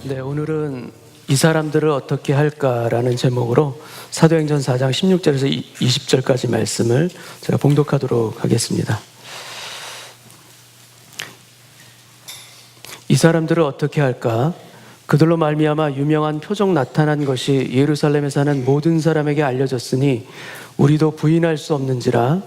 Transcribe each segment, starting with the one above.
네, 오늘은 이 사람들을 어떻게 할까라는 제목으로 사도행전 4장 16절에서 20절까지 말씀을 제가 봉독하도록 하겠습니다. 이 사람들을 어떻게 할까? 그들로 말미암아 유명한 표적 나타난 것이 예루살렘에 사는 모든 사람에게 알려졌으니 우리도 부인할 수 없는지라.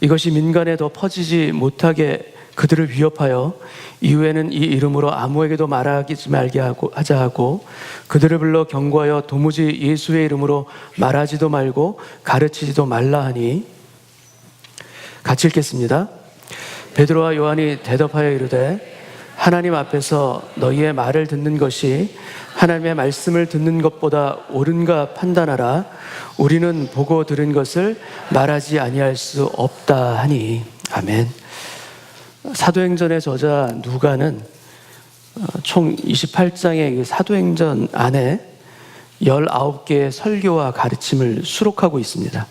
이것이 민간에 더 퍼지지 못하게 그들을 위협하여 이후에는 이 이름으로 아무에게도 말하지 말게 하자 하고 그들을 불러 경고하여 도무지 예수의 이름으로 말하지도 말고 가르치지도 말라 하니. 같이 읽겠습니다. 베드로와 요한이 대답하여 이르되 하나님 앞에서 너희의 말을 듣는 것이 하나님의 말씀을 듣는 것보다 옳은가 판단하라. 우리는 보고 들은 것을 말하지 아니할 수 없다 하니. 아멘. 사도행전의 저자 누가는 총 28장의 사도행전 안에 19개의 설교와 가르침을 수록하고 있습니다.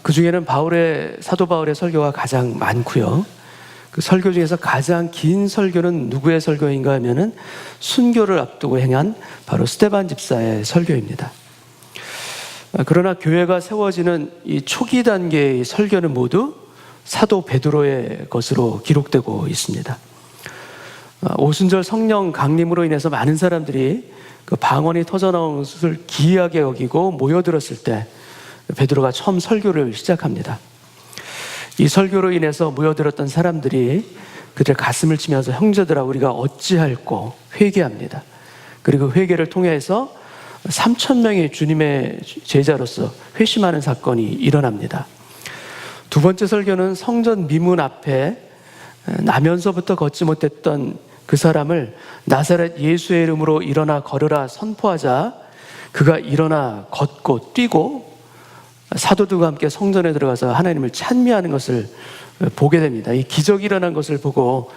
그 중에는 사도 바울의 설교가 가장 많고요. 그 설교 중에서 가장 긴 설교는 누구의 설교인가 하면은 순교를 앞두고 행한 바로 스데반 집사의 설교입니다. 그러나 교회가 세워지는 이 초기 단계의 설교는 모두 사도 베드로의 것으로 기록되고 있습니다. 오순절 성령 강림으로 인해서 많은 사람들이 그 방언이 터져나오는 것을 기이하게 여기고 모여들었을 때 베드로가 처음 설교를 시작합니다. 이 설교로 인해서 모여들었던 사람들이 그들의 가슴을 치면서 형제들아 우리가 어찌할꼬 회개합니다. 그리고 회개를 통해서 3,000명의 주님의 제자로서 회심하는 사건이 일어납니다. 두 번째 설교는 성전 미문 앞에 나면서부터 걷지 못했던 그 사람을 나사렛 예수의 이름으로 일어나 걸으라 선포하자 그가 일어나 걷고 뛰고 사도들과 함께 성전에 들어가서 하나님을 찬미하는 것을 보게 됩니다. 이 기적이 일어난 것을 보고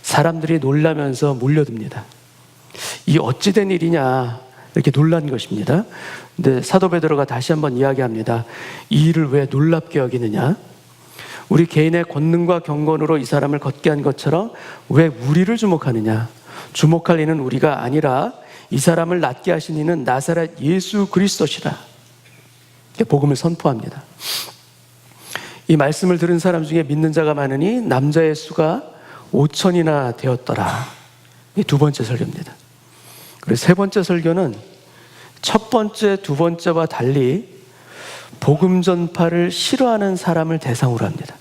사람들이 놀라면서 몰려듭니다. 이 어찌된 일이냐 이렇게 놀란 것입니다. 근데 사도 베드로가 다시 한번 이야기합니다. 이 일을 왜 놀랍게 여기느냐? 우리 개인의 권능과 경건으로 이 사람을 걷게 한 것처럼 왜 우리를 주목하느냐? 주목할 이는 우리가 아니라 이 사람을 낫게 하신 이는 나사렛 예수 그리스도시라. 복음을 선포합니다. 이 말씀을 들은 사람 중에 믿는 자가 많으니 남자의 수가 5,000이나 되었더라. 이 두 번째 설교입니다. 그리고 세 번째 설교는 첫 번째, 두 번째와 달리 복음 전파를 싫어하는 사람을 대상으로 합니다.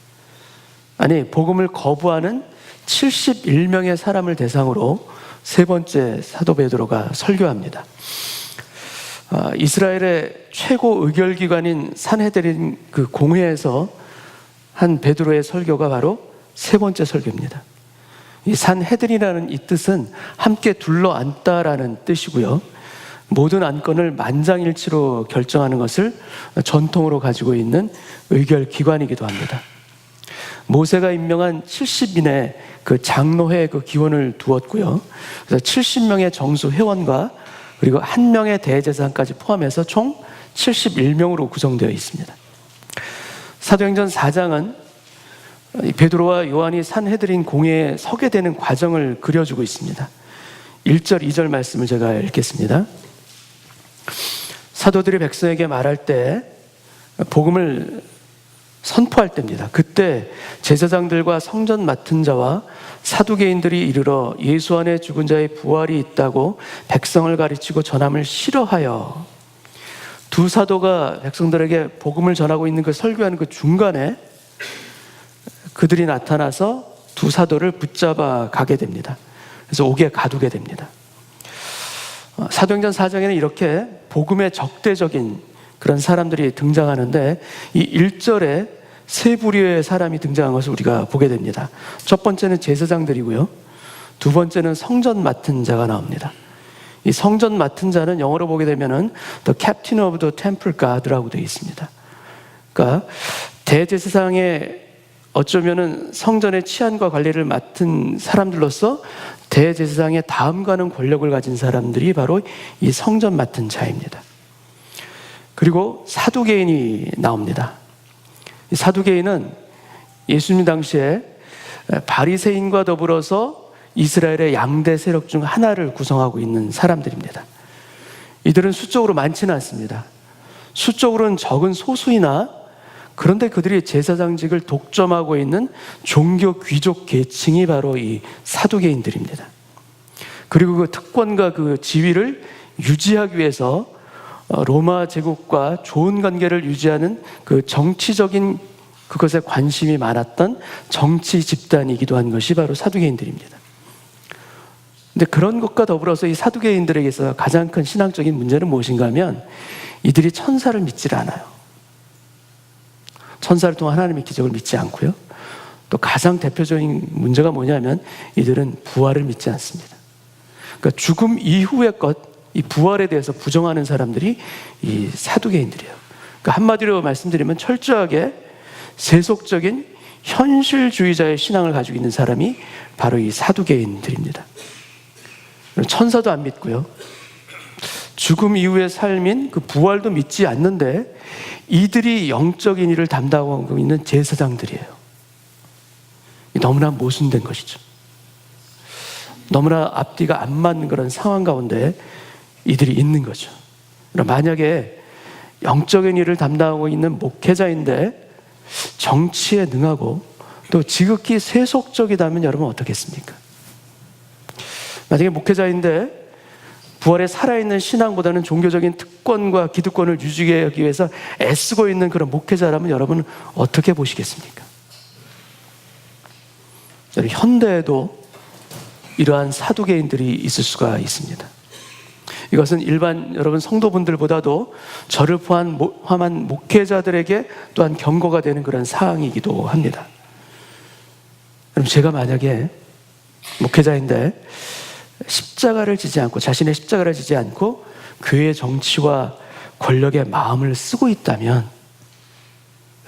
아니, 복음을 거부하는 71명의 사람을 대상으로 세 번째 사도 베드로가 설교합니다. 이스라엘의 최고 의결기관인 산헤드린 그 공회에서 한 베드로의 설교가 바로 세 번째 설교입니다. 이 산헤드린이라는 이 뜻은 함께 둘러앉다라는 뜻이고요. 모든 안건을 만장일치로 결정하는 것을 전통으로 가지고 있는 의결기관이기도 합니다. 모세가 임명한 70인의 그 장로회 그 기원을 두었고요. 그래서 70명의 정수 회원과 그리고 1명의 대제사장까지 포함해서 총 71명으로 구성되어 있습니다. 사도행전 4장은 베드로와 요한이 산헤드린 공회에 서게 되는 과정을 그려주고 있습니다. 1절, 2절 말씀을 제가 읽겠습니다. 사도들이 백성에게 말할 때 복음을 선포할 때입니다. 그때 제사장들과 성전 맡은 자와 사두개인들이 이르러 예수 안에 죽은 자의 부활이 있다고 백성을 가르치고 전함을 싫어하여. 두 사도가 백성들에게 복음을 전하고 있는 그 설교하는 그 중간에 그들이 나타나서 두 사도를 붙잡아 가게 됩니다. 그래서 옥에 가두게 됩니다. 사도행전 4장에는 이렇게 복음의 적대적인 그런 사람들이 등장하는데 이 1절에 세 부류의 사람이 등장한 것을 우리가 보게 됩니다. 첫 번째는 제사장들이고요. 두 번째는 성전 맡은 자가 나옵니다. 이 성전 맡은 자는 영어로 보게 되면은 The Captain of the Temple Guard라고 되어 있습니다. 그러니까 대제사장의 어쩌면은 성전의 치안과 관리를 맡은 사람들로서 대제사장의 다음 가는 권력을 가진 사람들이 바로 이 성전 맡은 자입니다. 그리고 사두개인이 나옵니다. 이 사두개인은 예수님 당시에 바리새인과 더불어서 이스라엘의 양대 세력 중 하나를 구성하고 있는 사람들입니다. 이들은 수적으로 많지는 않습니다. 수적으로는 적은 소수이나 그런데 그들이 제사장직을 독점하고 있는 종교 귀족 계층이 바로 이 사두개인들입니다. 그리고 그 특권과 그 지위를 유지하기 위해서 로마 제국과 좋은 관계를 유지하는 그 정치적인 그것에 관심이 많았던 정치 집단이기도 한 것이 바로 사두개인들입니다. 근데 그런 것과 더불어서 이 사두개인들에게서 가장 큰 신앙적인 문제는 무엇인가 하면 이들이 천사를 믿질 않아요. 천사를 통한 하나님의 기적을 믿지 않고요. 또 가장 대표적인 문제가 뭐냐면 이들은 부활을 믿지 않습니다. 그러니까 죽음 이후의 것, 이 부활에 대해서 부정하는 사람들이 이 사두개인들이에요. 그러니까 한마디로 말씀드리면 철저하게 세속적인 현실주의자의 신앙을 가지고 있는 사람이 바로 이 사두개인들입니다. 천사도 안 믿고요. 죽음 이후의 삶인 그 부활도 믿지 않는데 이들이 영적인 일을 담당하고 있는 제사장들이에요. 너무나 모순된 것이죠. 너무나 앞뒤가 안 맞는 그런 상황 가운데 이들이 있는 거죠. 만약에 영적인 일을 담당하고 있는 목회자인데 정치에 능하고 또 지극히 세속적이다면 여러분 어떻겠습니까? 만약에 목회자인데 부활에 살아있는 신앙보다는 종교적인 특권과 기득권을 유지하기 위해서 애쓰고 있는 그런 목회자라면 여러분은 어떻게 보시겠습니까? 현대에도 이러한 사두개인들이 있을 수가 있습니다. 이것은 일반 여러분 성도분들보다도 저를 포함한 목회자들에게 또한 경고가 되는 그런 사항이기도 합니다. 그럼 제가 만약에 목회자인데 십자가를 지지 않고 자신의 십자가를 지지 않고 교회의 정치와 권력의 마음을 쓰고 있다면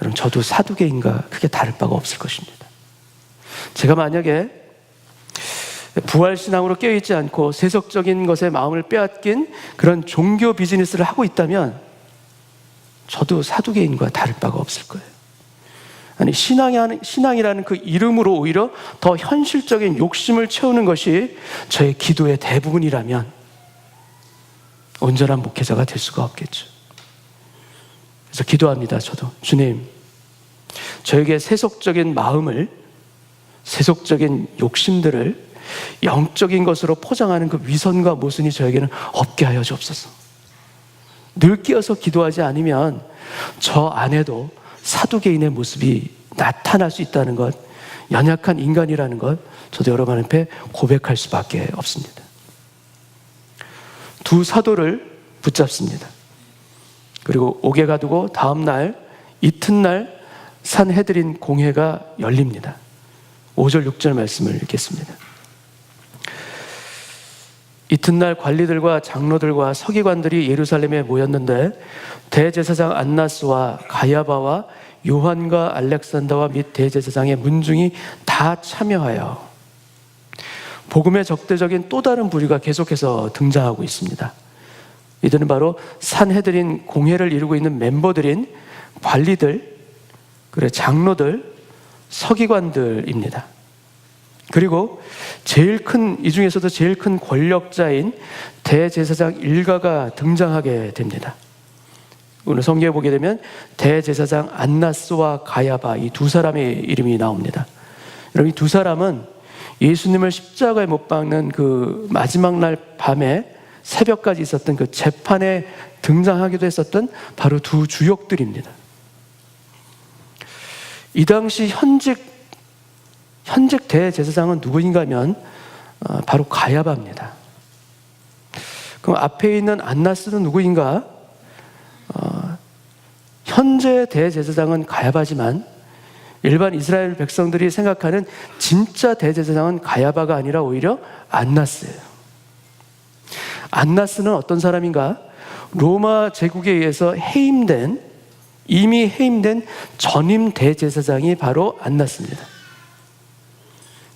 여러분 저도 사두개인과 크게 다를 바가 없을 것입니다. 제가 만약에 부활신앙으로 깨어있지 않고 세속적인 것에 마음을 빼앗긴 그런 종교 비즈니스를 하고 있다면 저도 사두개인과 다를 바가 없을 거예요. 아니 신앙이라는 그 이름으로 오히려 더 현실적인 욕심을 채우는 것이 저의 기도의 대부분이라면 온전한 목회자가 될 수가 없겠죠. 그래서 기도합니다. 저도 주님, 저에게 세속적인 마음을, 세속적인 욕심들을 영적인 것으로 포장하는 그 위선과 모순이 저에게는 없게 하여 주옵소서. 늘 끼어서 기도하지 않으면 저 안에도 사두개인의 모습이 나타날 수 있다는 것, 연약한 인간이라는 것, 저도 여러분 앞에 고백할 수밖에 없습니다. 두 사도를 붙잡습니다. 그리고 옥에 가두고 다음 날 이튿날 산헤드린 공회가 열립니다. 5절 6절 말씀을 읽겠습니다. 이튿날 관리들과 장로들과 서기관들이 예루살렘에 모였는데 대제사장 안나스와 가야바와 요한과 알렉산더와 및 대제사장의 문중이 다 참여하여 복음의 적대적인 또 다른 부류가 계속해서 등장하고 있습니다. 이들은 바로 산헤드린 공회를 이루고 있는 멤버들인 관리들, 그리고 장로들, 서기관들입니다. 그리고 이 중에서도 제일 큰 권력자인 대제사장 일가가 등장하게 됩니다. 오늘 성경에 보게 되면 대제사장 안나스와 가야바, 이 두 사람의 이름이 나옵니다. 여러분, 이 두 사람은 예수님을 십자가에 못 박는 그 마지막 날 밤에 새벽까지 있었던 그 재판에 등장하기도 했었던 바로 두 주역들입니다. 이 당시 현직 대제사장은 누구인가 하면 바로 가야바입니다. 그럼 앞에 있는 안나스는 누구인가? 현재 대제사장은 가야바지만 일반 이스라엘 백성들이 생각하는 진짜 대제사장은 가야바가 아니라 오히려 안나스예요. 안나스는 어떤 사람인가? 로마 제국에 의해서 이미 해임된 전임 대제사장이 바로 안나스입니다.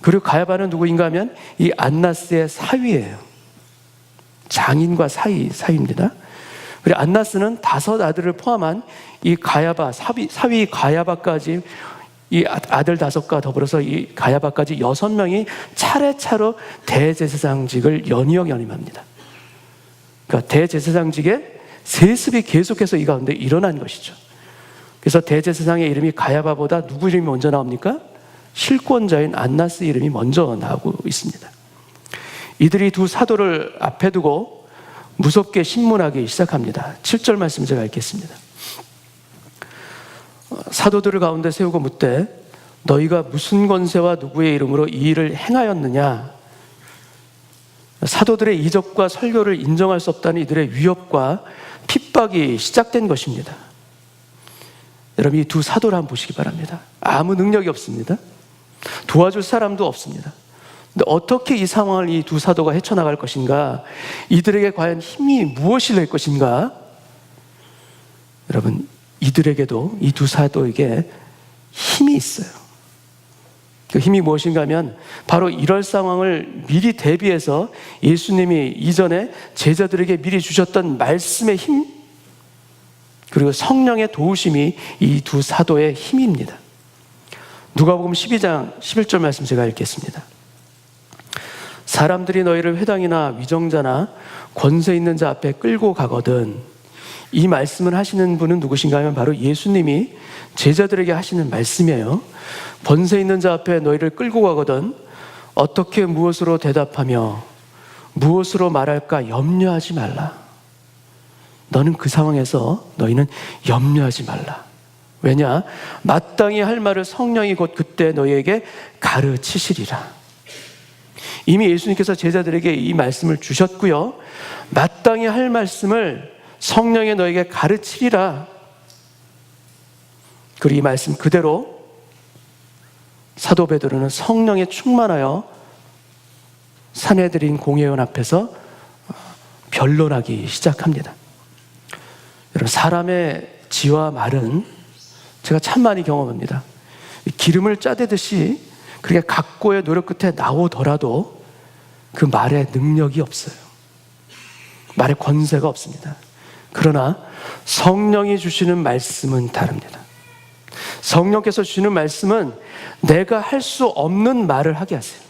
그리고 가야바는 누구인가 하면 이 안나스의 사위예요. 장인과 사위입니다. 그리고 안나스는 5 아들을 포함한 이 가야바, 사위 가야바까지 이 아들 5과 더불어서 이 가야바까지 6명이 차례차례 대제사장직을 연임합니다. 그러니까 대제사장직의 세습이 계속해서 이 가운데 일어난 것이죠. 그래서 대제사장의 이름이 가야바보다 누구 이름이 먼저 나옵니까? 실권자인 안나스 이름이 먼저 나오고 있습니다. 이들이 두 사도를 앞에 두고 무섭게 신문하기 시작합니다. 7절 말씀 제가 읽겠습니다. 사도들을 가운데 세우고 묻되 너희가 무슨 권세와 누구의 이름으로 이 일을 행하였느냐? 사도들의 이적과 설교를 인정할 수 없다는 이들의 위협과 핍박이 시작된 것입니다. 여러분, 이 두 사도를 한번 보시기 바랍니다. 아무 능력이 없습니다. 도와줄 사람도 없습니다. 근데 어떻게 이 상황을 이 두 사도가 헤쳐나갈 것인가? 이들에게 과연 힘이 무엇이 될 것인가? 여러분, 이들에게도 이 두 사도에게 힘이 있어요. 그 힘이 무엇인가 하면 바로 이럴 상황을 미리 대비해서 예수님이 이전에 제자들에게 미리 주셨던 말씀의 힘, 그리고 성령의 도우심이 이 두 사도의 힘입니다. 누가복음 12장 11절 말씀 제가 읽겠습니다. 사람들이 너희를 회당이나 위정자나 권세 있는 자 앞에 끌고 가거든. 이 말씀을 하시는 분은 누구신가 하면 바로 예수님이 제자들에게 하시는 말씀이에요. 권세 있는 자 앞에 너희를 끌고 가거든 어떻게 무엇으로 대답하며 무엇으로 말할까 염려하지 말라. 너는 그 상황에서 너희는 염려하지 말라. 왜냐? 마땅히 할 말을 성령이 곧 그때 너희에게 가르치시리라. 이미 예수님께서 제자들에게 이 말씀을 주셨고요, 마땅히 할 말씀을 성령이 너에게 가르치리라. 그리고 이 말씀 그대로 사도 베드로는 성령에 충만하여 산헤드린 공회원 앞에서 변론하기 시작합니다. 여러분, 사람의 지와 말은 제가 참 많이 경험합니다. 기름을 짜대듯이 그렇게 각고의 노력 끝에 나오더라도 그 말에 능력이 없어요. 말에 권세가 없습니다. 그러나 성령이 주시는 말씀은 다릅니다. 성령께서 주시는 말씀은 내가 할 수 없는 말을 하게 하세요.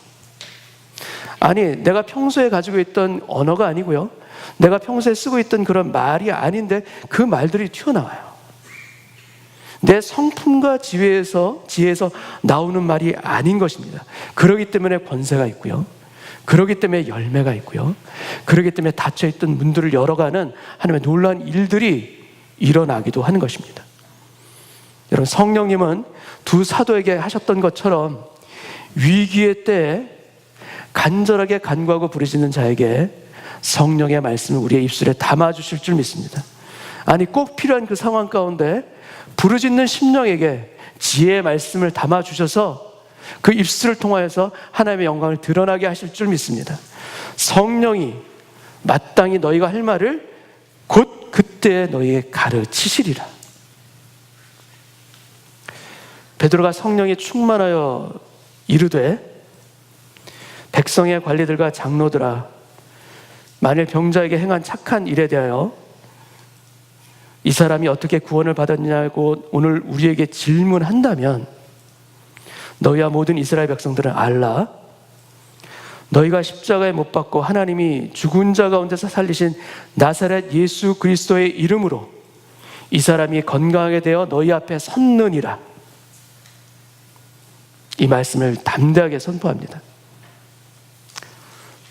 아니, 내가 평소에 가지고 있던 언어가 아니고요, 내가 평소에 쓰고 있던 그런 말이 아닌데 그 말들이 튀어나와요. 내 성품과 지혜에서 나오는 말이 아닌 것입니다. 그렇기 때문에 권세가 있고요, 그렇기 때문에 열매가 있고요, 그렇기 때문에 닫혀있던 문들을 열어가는 하나님의 놀라운 일들이 일어나기도 하는 것입니다. 여러분, 성령님은 두 사도에게 하셨던 것처럼 위기의 때에 간절하게 간구하고 부르짖는 자에게 성령의 말씀을 우리의 입술에 담아주실 줄 믿습니다. 아니, 꼭 필요한 그 상황 가운데 부르짖는 심령에게 지혜의 말씀을 담아주셔서 그 입술을 통하여서 하나님의 영광을 드러나게 하실 줄 믿습니다. 성령이 마땅히 너희가 할 말을 곧 그때 너희에게 가르치시리라. 베드로가 성령이 충만하여 이르되 백성의 관리들과 장로들아, 만일 병자에게 행한 착한 일에 대하여 이 사람이 어떻게 구원을 받았냐고 오늘 우리에게 질문한다면 너희와 모든 이스라엘 백성들은 알라. 너희가 십자가에 못 박고 하나님이 죽은 자 가운데서 살리신 나사렛 예수 그리스도의 이름으로 이 사람이 건강하게 되어 너희 앞에 섰느니라. 이 말씀을 담대하게 선포합니다.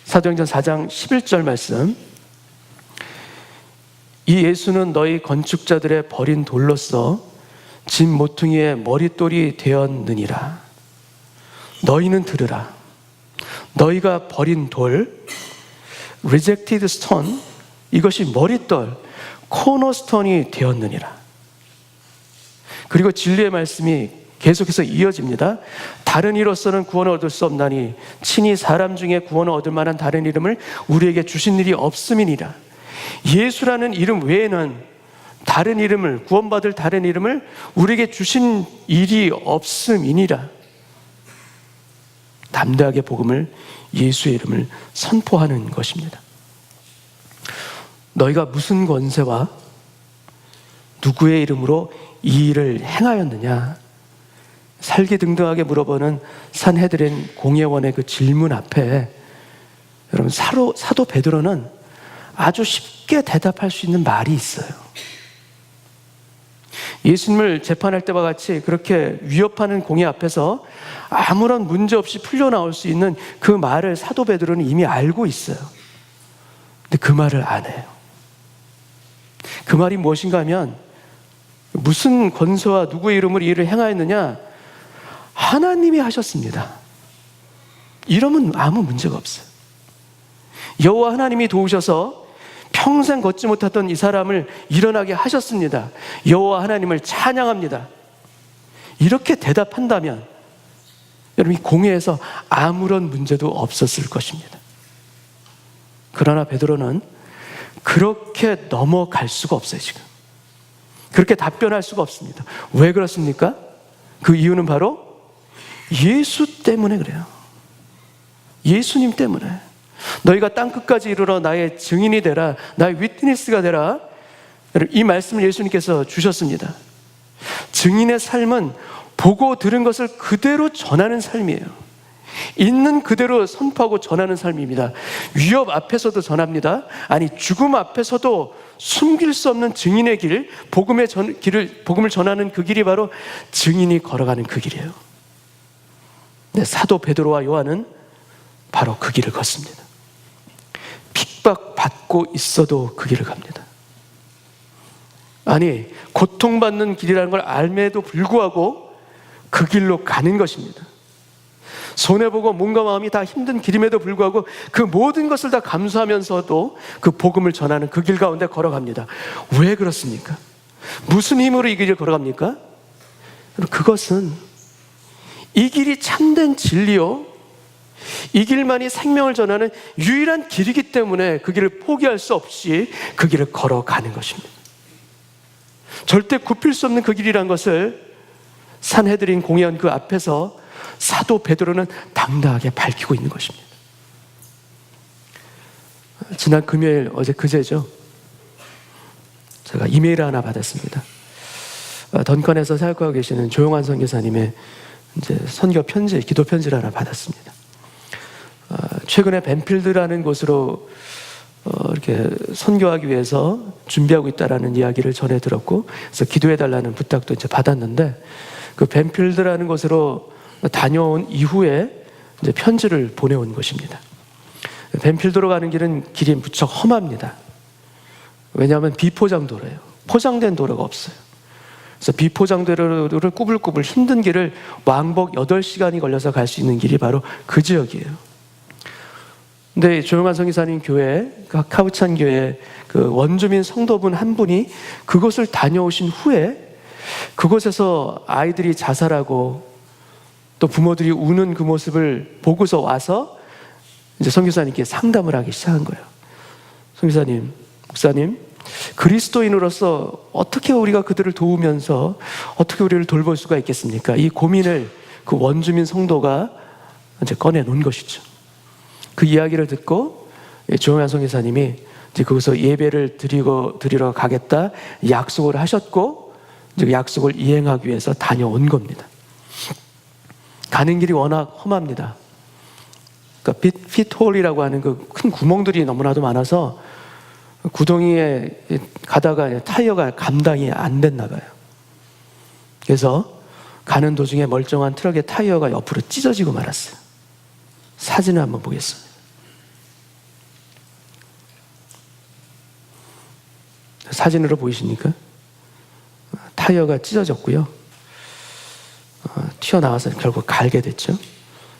사도행전 4장 11절 말씀. 이 예수는 너희 건축자들의 버린 돌로서 진 모퉁이의 머릿돌이 되었느니라. 너희는 들으라. 너희가 버린 돌, rejected stone, 이것이 머릿돌, 코너스톤이 되었느니라. 그리고 진리의 말씀이 계속해서 이어집니다. 다른 이로서는 구원을 얻을 수 없나니 친히 사람 중에 구원을 얻을 만한 다른 이름을 우리에게 주신 일이 없음이니라. 예수라는 이름 외에는 다른 이름을, 구원받을 다른 이름을 우리에게 주신 일이 없음이니라. 담대하게 복음을, 예수의 이름을 선포하는 것입니다. 너희가 무슨 권세와 누구의 이름으로 이 일을 행하였느냐? 살기등등하게 물어보는 산헤드린 공예원의 그 질문 앞에 여러분 사도 베드로는 아주 쉽게 대답할 수 있는 말이 있어요. 예수님을 재판할 때와 같이 그렇게 위협하는 공예 앞에서 아무런 문제 없이 풀려나올 수 있는 그 말을 사도 베드로는 이미 알고 있어요. 근데 그 말을 안 해요. 그 말이 무엇인가 하면 무슨 권세와 누구의 이름으로 이 일을 행하였느냐? 하나님이 하셨습니다. 이러면 아무 문제가 없어요. 여호와 하나님이 도우셔서 평생 걷지 못했던 이 사람을 일어나게 하셨습니다. 여호와 하나님을 찬양합니다. 이렇게 대답한다면 여러분 이 공회에서 아무런 문제도 없었을 것입니다. 그러나 베드로는 그렇게 넘어갈 수가 없어요. 지금 그렇게 답변할 수가 없습니다. 왜 그렇습니까? 그 이유는 바로 예수 때문에 그래요. 예수님 때문에. 너희가 땅끝까지 이르러 나의 증인이 되라, 나의 위트니스가 되라. 이 말씀을 예수님께서 주셨습니다. 증인의 삶은 보고 들은 것을 그대로 전하는 삶이에요. 있는 그대로 선포하고 전하는 삶입니다. 위협 앞에서도 전합니다. 아니 죽음 앞에서도 숨길 수 없는 증인의 길, 복음을 전하는 그 길이 바로 증인이 걸어가는 그 길이에요. 네, 사도 베드로와 요한은 바로 그 길을 걷습니다. 핍박받고 있어도 그 길을 갑니다. 아니 고통받는 길이라는 걸 알매도 불구하고 그 길로 가는 것입니다. 손해보고 몸과 마음이 다 힘든 길임에도 불구하고 그 모든 것을 다 감수하면서도 그 복음을 전하는 그 길 가운데 걸어갑니다. 왜 그렇습니까? 무슨 힘으로 이 길을 걸어갑니까? 그것은 이 길이 참된 진리요, 이 길만이 생명을 전하는 유일한 길이기 때문에 그 길을 포기할 수 없이 그 길을 걸어가는 것입니다. 절대 굽힐 수 없는 그 길이란 것을 산헤드린 공회원 그 앞에서 사도 베드로는 당당하게 밝히고 있는 것입니다. 지난 금요일, 어제 그제죠, 제가 이메일을 하나 받았습니다. 던컨에서 사역하고 계시는 조용한 선교사님의 이제 선교 편지, 기도 편지를 하나 받았습니다. 최근에 벤필드라는 곳으로 이렇게 선교하기 위해서 준비하고 있다라는 이야기를 전해 들었고, 그래서 기도해 달라는 부탁도 이제 받았는데, 그 벤필드라는 곳으로 다녀온 이후에 이제 편지를 보내온 것입니다. 벤필드로 가는 길은 길이 무척 험합니다. 왜냐하면 비포장도로예요. 포장된 도로가 없어요. 그래서 비포장도로를 꾸불꾸불 힘든 길을 왕복 8시간이 걸려서 갈 수 있는 길이 바로 그 지역이에요. 근데 조용한 성기사님 교회, 카부찬 교회 그 원주민 성도분 한 분이 그곳을 다녀오신 후에 그곳에서 아이들이 자살하고 또 부모들이 우는 그 모습을 보고서 와서 이제 선교사님께 상담을 하기 시작한 거예요. 선교사님, 목사님, 그리스도인으로서 어떻게 우리가 그들을 도우면서 어떻게 우리를 돌볼 수가 있겠습니까? 이 고민을 그 원주민 성도가 이제 꺼내놓은 것이죠. 그 이야기를 듣고 조용한 선교사님이 이제 거기서 예배를 드리러 가겠다 약속을 하셨고, 이제 약속을 이행하기 위해서 다녀온 겁니다. 가는 길이 워낙 험합니다. 그러니까 핏홀이라고 하는 그 큰 구멍들이 너무나도 많아서 구덩이에 가다가 타이어가 감당이 안 됐나 봐요. 그래서 가는 도중에 멀쩡한 트럭의 타이어가 옆으로 찢어지고 말았어요. 사진을 한번 보겠습니다. 사진으로 보이십니까? 타이어가 찢어졌고요. 튀어나와서 결국 갈게 됐죠.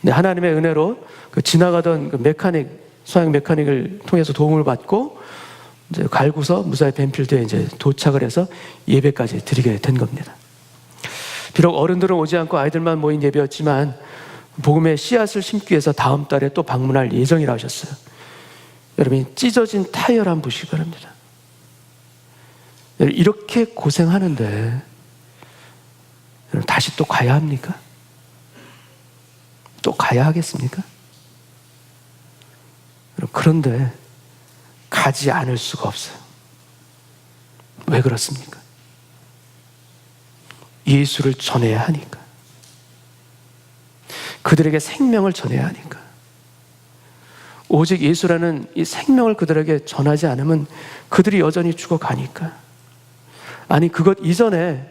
근데 하나님의 은혜로 그 지나가던 그 메카닉, 소형 메카닉을 통해서 도움을 받고 이제 갈고서 무사히 벤필드에 이제 도착을 해서 예배까지 드리게 된 겁니다. 비록 어른들은 오지 않고 아이들만 모인 예배였지만 복음의 씨앗을 심기 위해서 다음 달에 또 방문할 예정이라 하셨어요. 여러분, 찢어진 타이어를 한번 보시기 바랍니다. 이렇게 고생하는데 여러분, 다시 또 가야 합니까? 또 가야 하겠습니까? 여러분, 그런데 가지 않을 수가 없어요. 왜 그렇습니까? 예수를 전해야 하니까. 그들에게 생명을 전해야 하니까. 오직 예수라는 이 생명을 그들에게 전하지 않으면 그들이 여전히 죽어가니까. 아니, 그것 이전에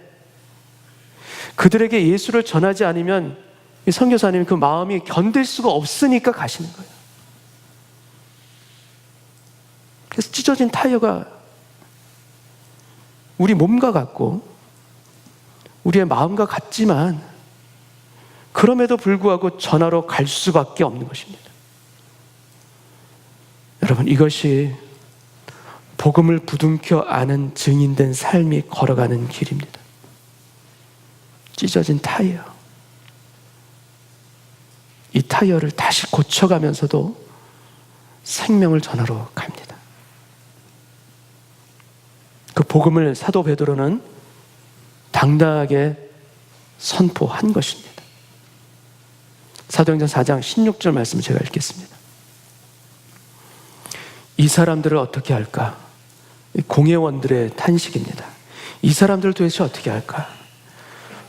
그들에게 예수를 전하지 않으면 이 선교사님이 그 마음이 견딜 수가 없으니까 가시는 거예요. 그래서 찢어진 타이어가 우리 몸과 같고 우리의 마음과 같지만 그럼에도 불구하고 전하러 갈 수밖에 없는 것입니다. 여러분, 이것이 복음을 부둥켜 아는 증인된 삶이 걸어가는 길입니다. 찢어진 타이어. 이 타이어를 다시 고쳐가면서도 생명을 전하러 갑니다. 그 복음을 사도 베드로는 당당하게 선포한 것입니다. 사도행전 4장 16절 말씀을 제가 읽겠습니다. 이 사람들을 어떻게 할까? 공회원들의 탄식입니다. 이 사람들을 도대체 어떻게 할까?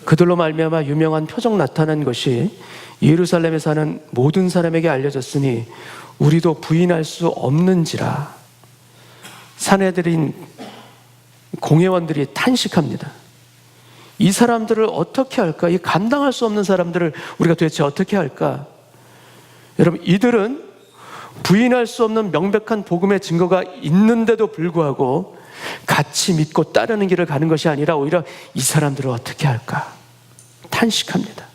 그들로 말미암아 유명한 표적 나타난 것이 예루살렘에 사는 모든 사람에게 알려졌으니 우리도 부인할 수 없는지라. 사내들인 공회원들이 탄식합니다. 이 사람들을 어떻게 할까? 이 감당할 수 없는 사람들을 우리가 도대체 어떻게 할까? 여러분, 이들은 부인할 수 없는 명백한 복음의 증거가 있는데도 불구하고 같이 믿고 따르는 길을 가는 것이 아니라 오히려 이 사람들을 어떻게 할까? 탄식합니다.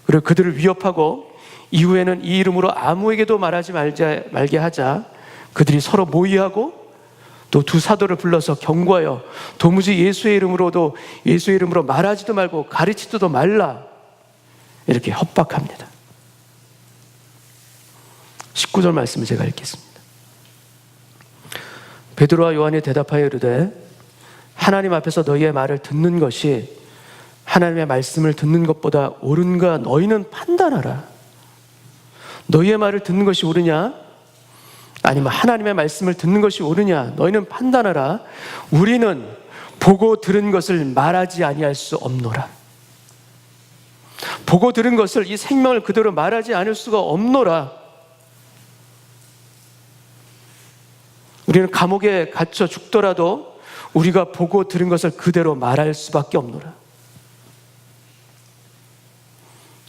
그리고 그들을 위협하고 이후에는 이 이름으로 아무에게도 말하지 말게 하자 그들이 서로 모의하고 또 두 사도를 불러서 경고하여 도무지 예수의 이름으로 말하지도 말고 가르치지도 말라 이렇게 협박합니다. 19절 말씀을 제가 읽겠습니다. 베드로와 요한이 대답하여 이르되 하나님 앞에서 너희의 말을 듣는 것이 하나님의 말씀을 듣는 것보다 옳은가 너희는 판단하라. 너희의 말을 듣는 것이 옳으냐 아니면 하나님의 말씀을 듣는 것이 옳으냐 너희는 판단하라. 우리는 보고 들은 것을 말하지 아니할 수 없노라. 보고 들은 것을 이 생명을 그대로 말하지 않을 수가 없노라. 우리는 감옥에 갇혀 죽더라도 우리가 보고 들은 것을 그대로 말할 수밖에 없노라.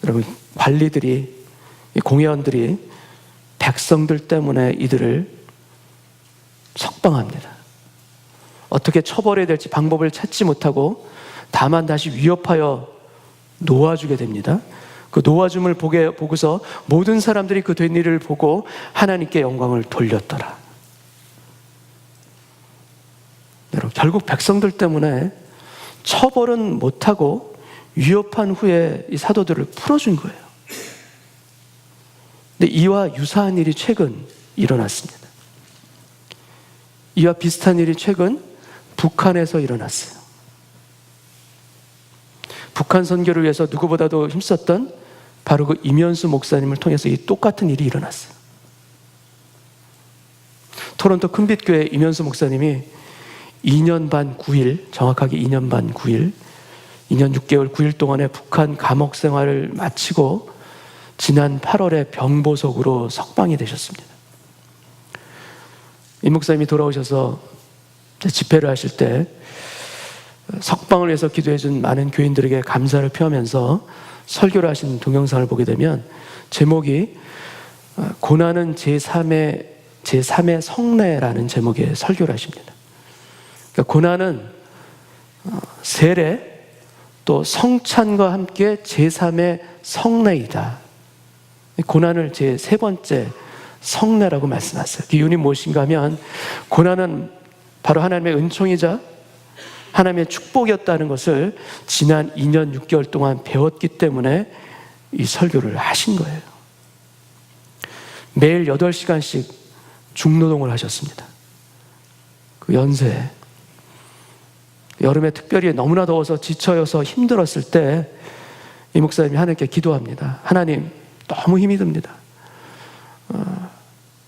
여러분, 관리들이, 공회원들이 백성들 때문에 이들을 석방합니다. 어떻게 처벌해야 될지 방법을 찾지 못하고 다만 다시 위협하여 놓아주게 됩니다. 그 놓아줌을 보고서 모든 사람들이 그 된 일을 보고 하나님께 영광을 돌렸더라. 여러분, 결국 백성들 때문에 처벌은 못하고 위협한 후에 이 사도들을 풀어준 거예요. 근데 이와 유사한 일이 최근 일어났습니다. 이와 비슷한 일이 최근 북한에서 일어났어요. 북한 선교를 위해서 누구보다도 힘썼던 바로 그 임현수 목사님을 통해서 이 똑같은 일이 일어났어요. 토론토 큰빛교회 임현수 목사님이 2년 반 9일, 정확하게 2년 반 9일, 2년 6개월 9일 동안의 북한 감옥 생활을 마치고 지난 8월에 병보석으로 석방이 되셨습니다. 이 목사님이 돌아오셔서 집회를 하실 때 석방을 위해서 기도해 준 많은 교인들에게 감사를 표하면서 설교를 하신 동영상을 보게 되면 제목이 고난은 제3의 성례라는 제목의 설교를 하십니다. 그러니까 고난은 세례 또 성찬과 함께 제3의 성례이다. 고난을 제 세 번째 성례라고 말씀하셨어요. 그 이유는 무엇인가 하면 고난은 바로 하나님의 은총이자 하나님의 축복이었다는 것을 지난 2년 6개월 동안 배웠기 때문에 이 설교를 하신 거예요. 매일 8시간씩 중노동을 하셨습니다. 그 연세에 여름에 특별히 너무나 더워서 지쳐서 힘들었을 때 이 목사님이 하나님께 기도합니다. 하나님, 너무 힘이 듭니다.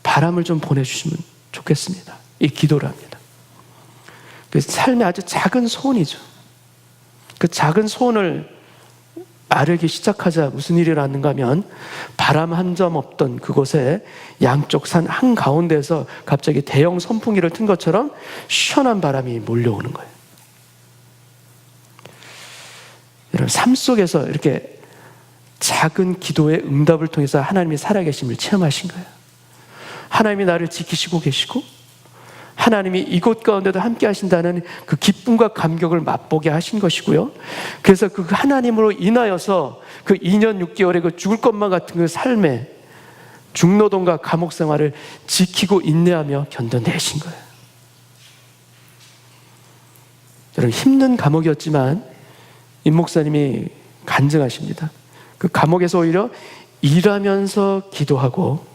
바람을 좀 보내주시면 좋겠습니다. 이 기도를 합니다. 그 삶의 아주 작은 소원이죠. 그 작은 소원을 마르기 시작하자 무슨 일이 났는가 하면 바람 한 점 없던 그곳에 양쪽 산 한가운데에서 갑자기 대형 선풍기를 튼 것처럼 시원한 바람이 몰려오는 거예요. 여러분, 삶 속에서 이렇게 작은 기도의 응답을 통해서 하나님이 살아계심을 체험하신 거예요. 하나님이 나를 지키시고 계시고 하나님이 이곳 가운데도 함께 하신다는 그 기쁨과 감격을 맛보게 하신 것이고요. 그래서 그 하나님으로 인하여서 그 2년 6개월의 그 죽을 것만 같은 그 삶의 중노동과 감옥 생활을 지키고 인내하며 견뎌내신 거예요. 여러분, 힘든 감옥이었지만 임 목사님이 간증하십니다. 그 감옥에서 오히려 일하면서 기도하고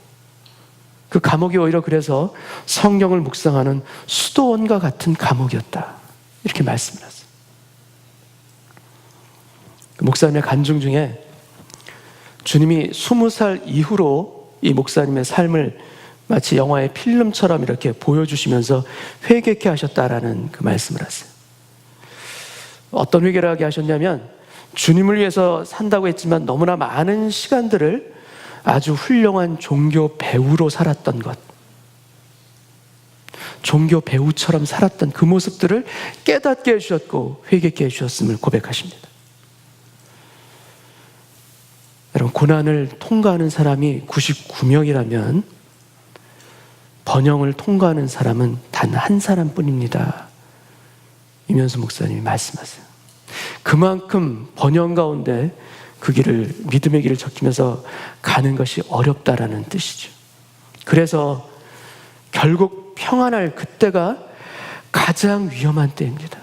그 감옥이 오히려 그래서 성경을 묵상하는 수도원과 같은 감옥이었다, 이렇게 말씀을 하세요. 그 목사님의 간증 중에 주님이 20살 이후로 이 목사님의 삶을 마치 영화의 필름처럼 이렇게 보여주시면서 회개케 하셨다라는 그 말씀을 하세요. 어떤 회개를 하게 하셨냐면, 주님을 위해서 산다고 했지만 너무나 많은 시간들을 아주 훌륭한 종교 배우로 살았던 것, 종교 배우처럼 살았던 그 모습들을 깨닫게 해주셨고 회개케 해주셨음을 고백하십니다. 여러분, 고난을 통과하는 사람이 99명이라면 번영을 통과하는 사람은 단 한 사람뿐입니다. 이면수 목사님이 말씀하세요. 그만큼 번영 가운데 그 길을, 믿음의 길을 지키면서 가는 것이 어렵다라는 뜻이죠. 그래서 결국 평안할 그때가 가장 위험한 때입니다.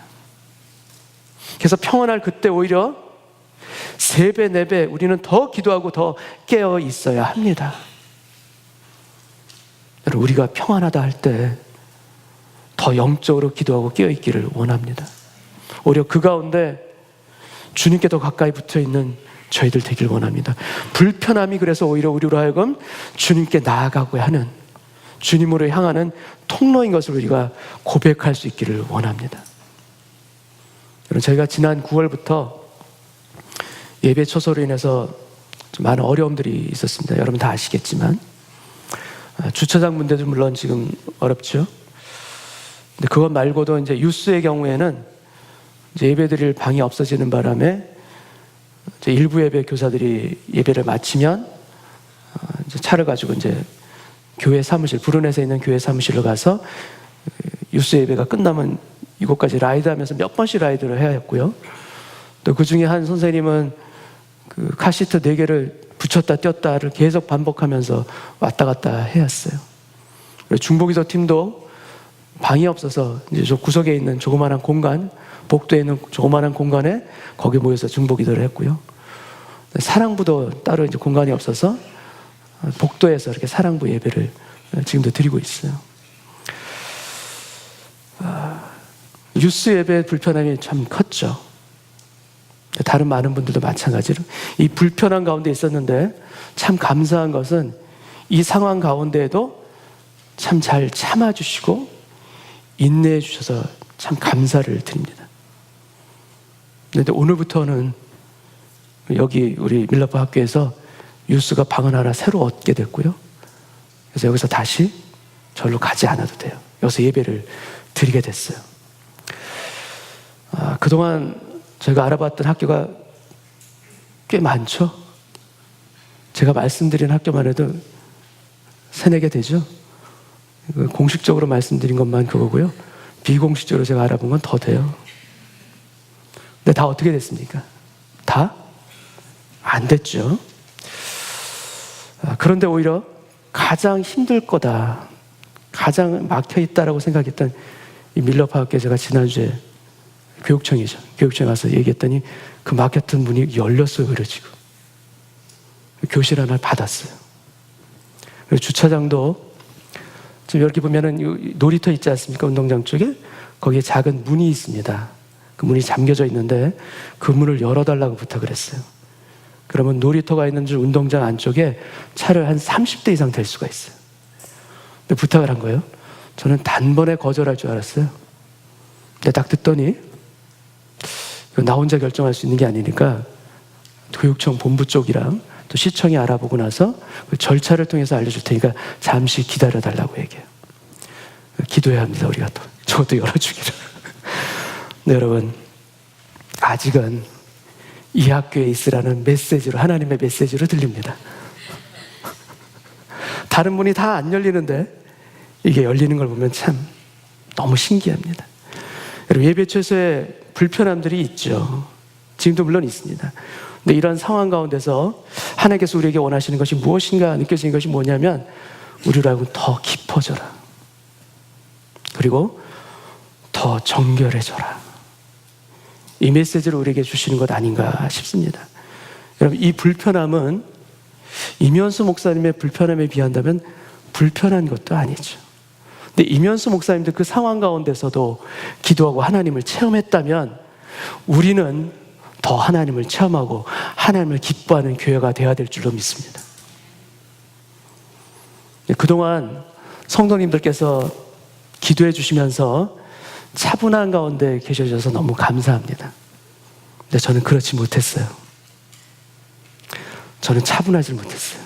그래서 평안할 그때 오히려 3배, 4배 우리는 더 기도하고 더 깨어 있어야 합니다. 여러분, 우리가 평안하다 할 때 더 영적으로 기도하고 깨어 있기를 원합니다. 오히려 그 가운데 주님께 더 가까이 붙어 있는 저희들 되길 원합니다. 불편함이 그래서 오히려 우리로 하여금 주님께 나아가고 하는, 주님으로 향하는 통로인 것을 우리가 고백할 수 있기를 원합니다. 여러분, 저희가 지난 9월부터 예배 초소로 인해서 좀 많은 어려움들이 있었습니다. 여러분 다 아시겠지만 주차장 문제도 물론 지금 어렵죠. 근데 그것 말고도 이제 유스의 경우에는 이제 예배드릴 방이 없어지는 바람에 이제 일부 예배 교사들이 예배를 마치면 이제 차를 가지고 이제 교회 사무실, 브루넷에 있는 교회 사무실로 가서 유스 예배가 끝나면 이곳까지 라이드하면서 몇 번씩 라이드를 해야 했고요. 또 그 중에 한 선생님은 그 카시트 4개를 붙였다 뗐다를 계속 반복하면서 왔다 갔다 해야 했어요. 중보기도 팀도 방이 없어서 이제 저 구석에 있는 조그마한 공간, 복도에 있는 조그마한 공간에 거기 모여서 중보기도를 했고요. 사랑부도 따로 이제 공간이 없어서 복도에서 이렇게 사랑부 예배를 지금도 드리고 있어요. 유스 예배의 불편함이 참 컸죠. 다른 많은 분들도 마찬가지로 이 불편한 가운데 있었는데 참 감사한 것은 이 상황 가운데에도 참 잘 참아주시고 인내해 주셔서 참 감사를 드립니다. 그런데 오늘부터는 여기 우리 밀라파 학교에서 유스가 방을 하나 새로 얻게 됐고요. 그래서 여기서 다시 절로 가지 않아도 돼요. 여기서 예배를 드리게 됐어요. 그동안 제가 알아봤던 학교가 꽤 많죠. 제가 말씀드린 학교만 해도 3-4개 되죠. 공식적으로 말씀드린 것만 그거고요. 비공식적으로 제가 알아본 건 더 돼요. 근데 다 어떻게 됐습니까? 다 안 됐죠. 그런데 오히려 가장 힘들 거다, 가장 막혀있다라고 생각했던 이 밀러파 학교에 제가 지난주에 교육청이죠. 교육청에 가서 얘기했더니 그 막혔던 문이 열렸어요. 그래지고 교실 하나를 받았어요. 그리고 주차장도 지금 여기 보면은 놀이터 있지 않습니까? 운동장 쪽에 거기에 작은 문이 있습니다. 그 문이 잠겨져 있는데 그 문을 열어달라고 부탁을 했어요. 그러면 놀이터가 있는 줄 운동장 안쪽에 차를 한 30대 이상 댈 수가 있어요. 근데 부탁을 한 거예요. 저는 단번에 거절할 줄 알았어요. 근데 딱 듣더니 나 혼자 결정할 수 있는 게 아니니까 교육청 본부 쪽이랑 또 시청이 알아보고 나서 그 절차를 통해서 알려줄 테니까 잠시 기다려달라고 얘기해요. 기도해야 합니다. 우리가 또 저도 열어주기를. 네, 여러분, 아직은 이 학교에 있으라는 메시지로, 하나님의 메시지로 들립니다. 다른 문이 다 안 열리는데 이게 열리는 걸 보면 참 너무 신기합니다. 여러분, 예배 처소에 불편함들이 있죠. 지금도 물론 있습니다. 근데 이런 상황 가운데서 하나님께서 우리에게 원하시는 것이 무엇인가 느껴지는 것이 뭐냐면, 우리로 하여금 더 깊어져라, 그리고 더 정결해져라, 이 메시지를 우리에게 주시는 것 아닌가 싶습니다. 여러분, 이 불편함은 이면수 목사님의 불편함에 비한다면 불편한 것도 아니죠. 근데 이면수 목사님도 그 상황 가운데서도 기도하고 하나님을 체험했다면 우리는 더 하나님을 체험하고 하나님을 기뻐하는 교회가 되어야 될 줄로 믿습니다. 그동안 성도님들께서 기도해 주시면서 차분한 가운데 계셔주셔서 너무 감사합니다. 근데 저는 그렇지 못했어요. 저는 차분하지 못했어요.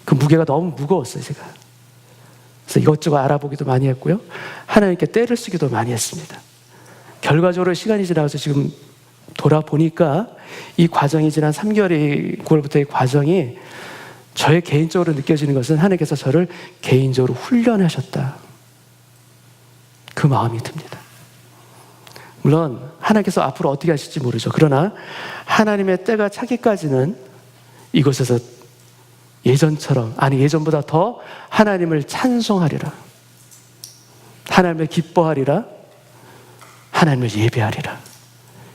그 무게가 너무 무거웠어요, 제가. 그래서 이것저것 알아보기도 많이 했고요, 하나님께 떼를 쓰기도 많이 했습니다. 결과적으로 시간이 지나서 지금 돌아보니까 이 과정이 지난 3개월이 9월부터의 과정이 저의 개인적으로 느껴지는 것은 하나님께서 저를 개인적으로 훈련하셨다, 그 마음이 듭니다. 물론 하나님께서 앞으로 어떻게 하실지 모르죠. 그러나 하나님의 때가 차기까지는 이곳에서 예전처럼, 아니 예전보다 더 하나님을 찬송하리라, 하나님을 기뻐하리라, 하나님을 예배하리라,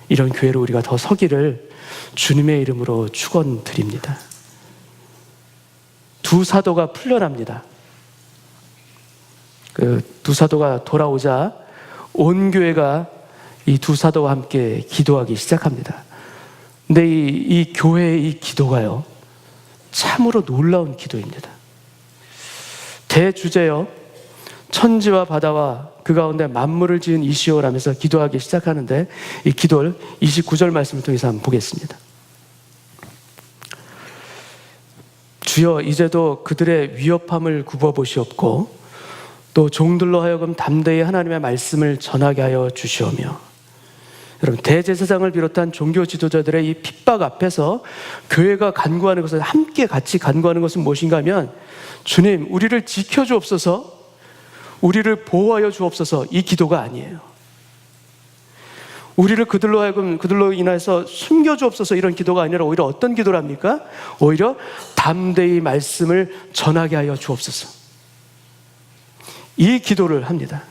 이런 교회로 우리가 더 서기를 주님의 이름으로 축원드립니다. 두 사도가 풀려납니다. 그 두 사도가 돌아오자 온 교회가 이 두 사도와 함께 기도하기 시작합니다. 근데 이 교회의 이 기도가요, 참으로 놀라운 기도입니다. 대주제여 천지와 바다와 그 가운데 만물을 지은 이시오라면서 기도하기 시작하는데, 이 기도를 29절 말씀을 통해서 한번 보겠습니다. 주여 이제도 그들의 위협함을 굽어보시옵고 또 종들로 하여금 담대히 하나님의 말씀을 전하게 하여 주시오며. 여러분, 대제사장을 비롯한 종교 지도자들의 이 핍박 앞에서 교회가 간구하는 것은, 함께 같이 간구하는 것은 무엇인가 하면, 주님 우리를 지켜주옵소서, 우리를 보호하여 주옵소서, 이 기도가 아니에요. 우리를 그들로 인해서 숨겨주옵소서, 이런 기도가 아니라 오히려 어떤 기도를 합니까? 오히려 담대히 말씀을 전하게 하여 주옵소서, 이 기도를 합니다.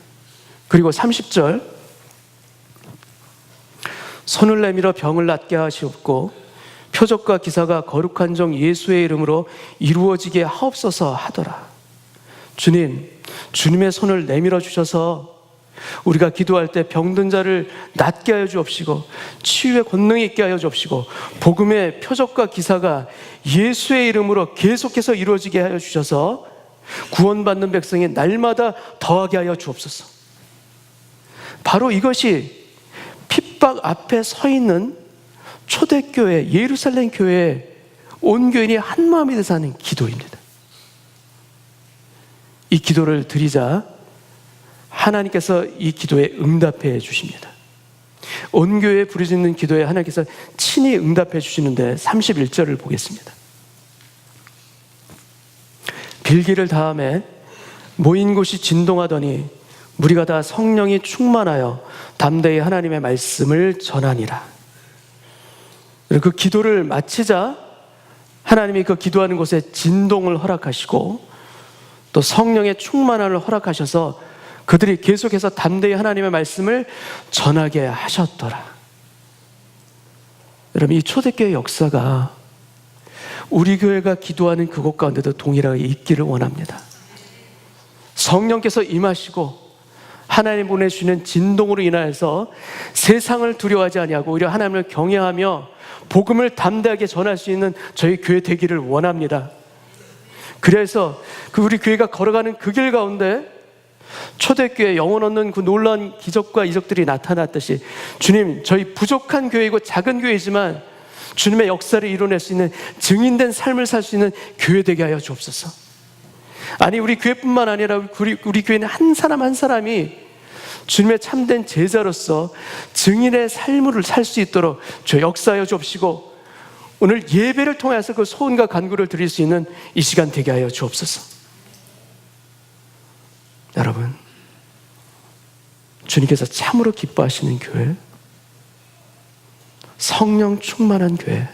그리고 30절, 손을 내밀어 병을 낫게 하시옵고 표적과 기사가 거룩한 종 예수의 이름으로 이루어지게 하옵소서 하더라. 주님, 주님의 손을 내밀어 주셔서 우리가 기도할 때 병든 자를 낫게 하여 주옵시고 치유의 권능이 있게 하여 주옵시고 복음의 표적과 기사가 예수의 이름으로 계속해서 이루어지게 하여 주셔서 구원받는 백성이 날마다 더하게 하여 주옵소서. 바로 이것이 핍박 앞에 서 있는 초대교회, 예루살렘 교회의 온 교인이 한 마음이 돼서 하는 기도입니다. 이 기도를 드리자 하나님께서 이 기도에 응답해 주십니다. 온 교회에 부르짖는 기도에 하나님께서 친히 응답해 주시는데 31절을 보겠습니다. 빌기를 다음에 모인 곳이 진동하더니 무리가 다 성령이 충만하여 담대히 하나님의 말씀을 전하니라. 그 기도를 마치자 하나님이 그 기도하는 곳에 진동을 허락하시고 또 성령의 충만함을 허락하셔서 그들이 계속해서 담대히 하나님의 말씀을 전하게 하셨더라. 여러분, 이 초대교회 역사가 우리 교회가 기도하는 그곳 가운데도 동일하게 있기를 원합니다. 성령께서 임하시고 하나님 보내주시는 진동으로 인하여서 세상을 두려워하지 아니하고 오히려 하나님을 경외하며 복음을 담대하게 전할 수 있는 저희 교회 되기를 원합니다. 그래서 우리 교회가 걸어가는 그 길 가운데 초대교회 영혼 얻는 그 놀라운 기적과 이적들이 나타났듯이, 주님 저희 부족한 교회이고 작은 교회이지만 주님의 역사를 이뤄낼 수 있는 증인된 삶을 살 수 있는 교회 되게 하여 주옵소서. 아니, 우리 교회뿐만 아니라 우리 교회는 한 사람 한 사람이 주님의 참된 제자로서 증인의 삶을 살 수 있도록 주 역사하여 주옵시고, 오늘 예배를 통해서 그 소원과 간구를 드릴 수 있는 이 시간 되게 하여 주옵소서. 여러분, 주님께서 참으로 기뻐하시는 교회, 성령 충만한 교회,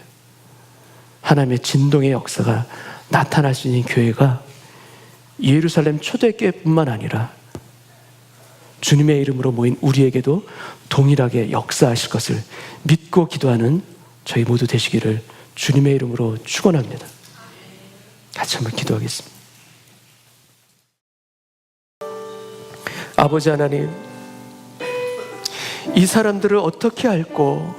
하나님의 진동의 역사가 나타날 수 있는 교회가 예루살렘 초대교회뿐만 아니라 주님의 이름으로 모인 우리에게도 동일하게 역사하실 것을 믿고 기도하는 저희 모두 되시기를 주님의 이름으로 축원합니다. 같이 한번 기도하겠습니다. 아버지 하나님, 이 사람들을 어떻게 알고,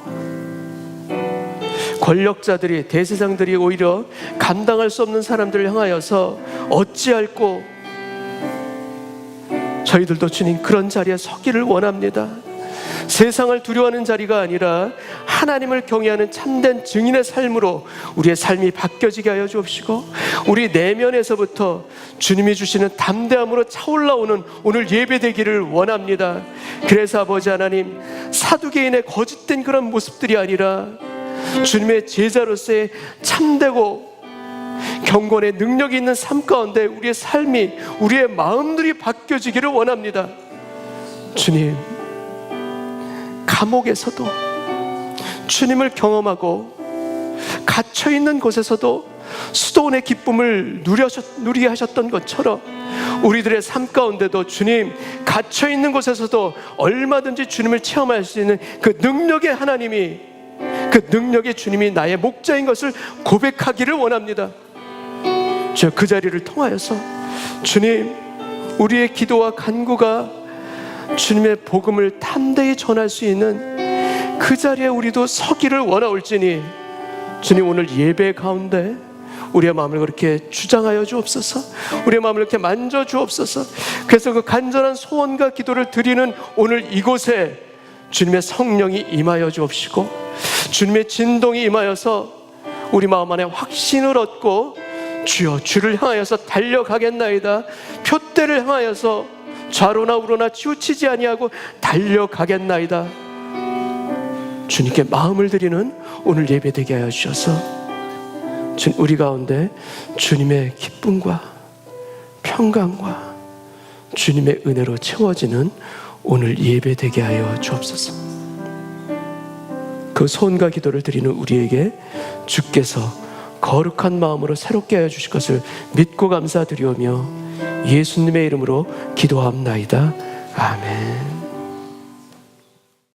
권력자들이, 대세상들이 오히려 감당할 수 없는 사람들을 향하여서 어찌 알고, 저희들도 주님 그런 자리에 서기를 원합니다. 세상을 두려워하는 자리가 아니라 하나님을 경외하는 참된 증인의 삶으로 우리의 삶이 바뀌어지게 하여 주옵시고, 우리 내면에서부터 주님이 주시는 담대함으로 차올라오는 오늘 예배되기를 원합니다. 그래서 아버지 하나님, 사두개인의 거짓된 그런 모습들이 아니라 주님의 제자로서의 참되고 경건의 능력이 있는 삶 가운데 우리의 삶이, 우리의 마음들이 바뀌어지기를 원합니다. 주님, 감옥에서도 주님을 경험하고 갇혀있는 곳에서도 수도원의 기쁨을 누리게 하셨던 것처럼 우리들의 삶 가운데도 주님, 갇혀있는 곳에서도 얼마든지 주님을 체험할 수 있는 그 능력의 하나님이, 그 능력의 주님이 나의 목자인 것을 고백하기를 원합니다. 저 그 자리를 통하여서 주님, 우리의 기도와 간구가 주님의 복음을 담대히 전할 수 있는 그 자리에 우리도 서기를 원하올지니, 주님 오늘 예배 가운데 우리의 마음을 그렇게 주장하여 주옵소서. 우리의 마음을 이렇게 만져 주옵소서. 그래서 그 간절한 소원과 기도를 드리는 오늘 이곳에 주님의 성령이 임하여 주옵시고, 주님의 진동이 임하여서 우리 마음 안에 확신을 얻고, 주여 주를 향하여서 달려가겠나이다, 표대를 향하여서 좌로나 우로나 치우치지 아니하고 달려가겠나이다, 주님께 마음을 드리는 오늘 예배되게 하여 주셔서 우리 가운데 주님의 기쁨과 평강과 주님의 은혜로 채워지는 오늘 예배되게 하여 주옵소서. 그 소원과 기도를 드리는 우리에게 주께서 거룩한 마음으로 새롭게 하여 주실 것을 믿고 감사드리오며 예수님의 이름으로 기도합나이다. 아멘.